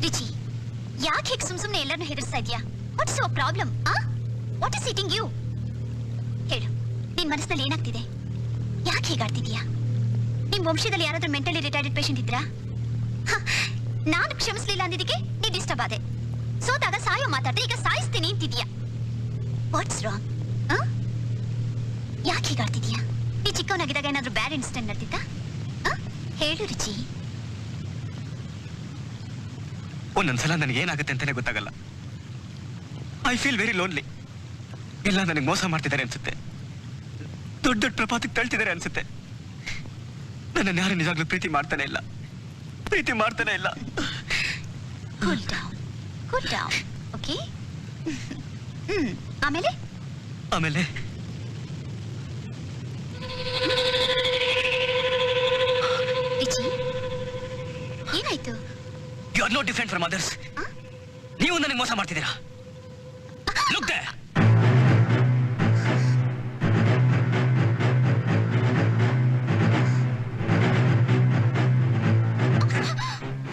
Richie, ಯಾಕೆ ಹೀಗೆ ಸುಮ್ಸುಮ್ನೆ ಎಲ್ಲರನ್ನೂ ಹೆದರ್ಸ್ತಾ ಇದೀಯಾ? What's your problem? What is eating you? ಹೇಳು, ನಿನ್ ಮನಸ್ಸಿನಲ್ಲಿ ಏನಾಗ್ತಿದೆ? ಯಾಕೆ ಹೀಗಾಡ್ತಿದೀಯಾ? ನಿಮ್ ವಂಶದಲ್ಲಿ ಯಾರಾದ್ರೂ ಮೆಂಟಲಿ ರಿಟೈರ್ಡ್ ಪೇಷಂಟ್ ಇದ್ರಾ? ನಾನು ಕ್ಷಮಿಸ್ಲಿಲ್ಲ ಅಂದಿದ್ದಕ್ಕೆ ನೀ ಡಿಸ್ಟರ್ಬ್ ಆದೆ. ಸೋತಾಗ ಸಾಯೋ ಮಾತಾಡ್ದೆ, ಈಗ ಸಾಯಿಸ್ತೀನಿ ಅಂತಿದ್ಯಾ. What's wrong? ಯಾಕೆ ಹೀಗಾಡ್ತಿದ್ಯಾ? ನೀ ಚಿಕ್ಕವನಾಗಿದ್ದಾಗ ಏನಾದ್ರೂ ಬ್ಯಾಡ್ ಇನ್ಸಿಡೆಂಟ್ ನಡೆದಿತ್ತಾ? ಹೇಳು ರಿಚಿ. ಒಂದೊಂದ್ಸಲ ನನಗೆ ಏನಾಗುತ್ತೆ ಅಂತಾನೆ ಗೊತ್ತಾಗಲ್ಲ. I feel very lonely. ಎಲ್ಲ ನನಗೆ ಮೋಸ ಮಾಡ್ತಿದ್ದಾರೆ ಅನ್ಸುತ್ತೆ. ದೊಡ್ಡ ದೊಡ್ಡ ಪ್ರಪಾತಕ್ಕೆ ತಳ್ತಿದ್ದಾರೆ ಅನ್ಸುತ್ತೆ. ನನ್ನನ್ನು ಯಾರು ನಿಜಾಗ್ಲೂ ಪ್ರೀತಿ ಮಾಡ್ತಾನೆ ಇಲ್ಲ. Cool down. ಓಕೆ. ಆಮೇಲೆ ರಿಚಿ, ಏನಾಯ್ತು? You are no different from others. ನೀವು ನನಗೆ ಮೋಸ ಮಾಡ್ತಿದ್ದೀರಾ. Look there.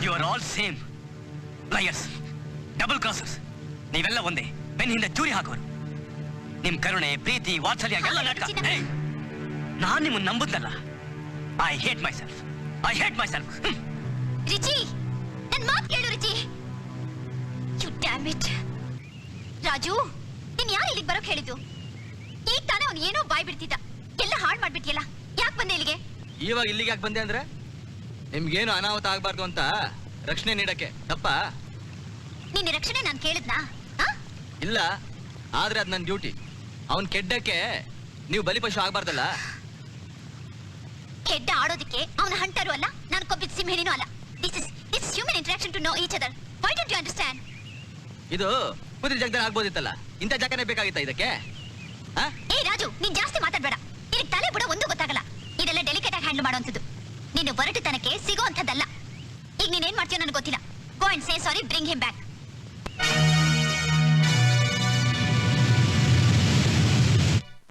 You are all same liars, double crossers. ನೀವೆಲ್ಲ ಒಂದೇ ಬೆನ್ನ ಹಿಂದೆ ಚೂರಿ ಹಾಕೋರು. ನಿಮ್ ಕರುಣೆ, ಪ್ರೀತಿ, ವಾತ್ಸಲ್ಯ ಎಲ್ಲ ನಾಟಕ. ನಾನು ನಿಮ್ಮನ್ನು ನಂಬುತ್ತಲ್ಲ. I hate myself. Richie, ನನ್ ಮಾತು ಕೇಳು Richie. You damn it. Raju, ನೀನ್ ಯಾರು ಇಲ್ಲಿಗೆ ಬರೋಕ್ ಹೇಳಿದ್ದು? ಈಗ ತಾನೇ ಅವ್ನು ಏನೋ ಬಾಯ್ ಬಿಡ್ತಿದ್ದ, ಎಲ್ಲ ಹಾಳು ಮಾಡ್ಬಿಟ್ಟಿಯಲ್ಲ. ಯಾಕೆ ಬಂದೆ ಇಲ್ಲಿಗೆ? ಇವಾಗ ಇಲ್ಲಿಗೆ ಯಾಕೆ ಬಂದೆ ಅಂದ್ರೆ ನಿಮ್ಗೇನು ಅನಾಹುತ ಆಗ್ಬಾರ್ದು ಅಂತ ರಕ್ಷಣೆ ನೀಡಕ್ಕೆ. ತಪ್ಪ? ನಿನ್ನ ರಕ್ಷಣೆ ನಾನು ಕೇಳಿದ್ನಾ? ಇಲ್ಲ, ಆದ್ರೆ ಅದ್ ನನ್ನ ಡ್ಯೂಟಿ. ಅವನ್ ಕೆಡ್ಡಕ್ಕೆ ನೀವು ಬಲಿಪಶು ಆಗ್ಬಾರ್ದಲ್ಲ. ಕೆಡ್ಡ ಆಡೋದಕ್ಕೆ ಅವನ ಹಂಟರು ಅಲ್ಲ, ನಾನು ಕೊಬ್ಬಿದ ಸಿಂಹಿಣಿನೂ ಅಲ್ಲ. This is human interaction to know each other. Why don't you understand? ಇದು ಕುದುರೆ ಜಾಗದಲ್ಲಿ ಆಗ್ಬೋದಿತ್ತಲ್ಲ, ಇಂಥ ಜಾಗನೇ ಬೇಕಾಗಿತ್ತ ಇದಕ್ಕೆ? ಏ ರಾಜು, ನೀನ್ ಜಾಸ್ತಿ ಮಾತಾಡ್ಬೇಡ. ನಿನಗೆ ತಲೆ ಬುಡ ಒಂದು ಗೊತ್ತಾಗಲ್ಲ. ಇದೆಲ್ಲ ಡೆಲಿಕೇಟ್ ಆಗಿ ಹ್ಯಾಂಡಲ್ ಮಾಡುವಂಥದ್ದು. ನೀನು ಹೊರಟುತನಕ್ಕೆ ಸಿಗೋ ಅಂಥದ್ದಲ್ಲ. ಈಗ ನೀನೇನ್ ಮಾಡ್ತೀಯೋ ನನಗೆ ಗೊತ್ತಿಲ್ಲ. Go and say sorry, bring him back.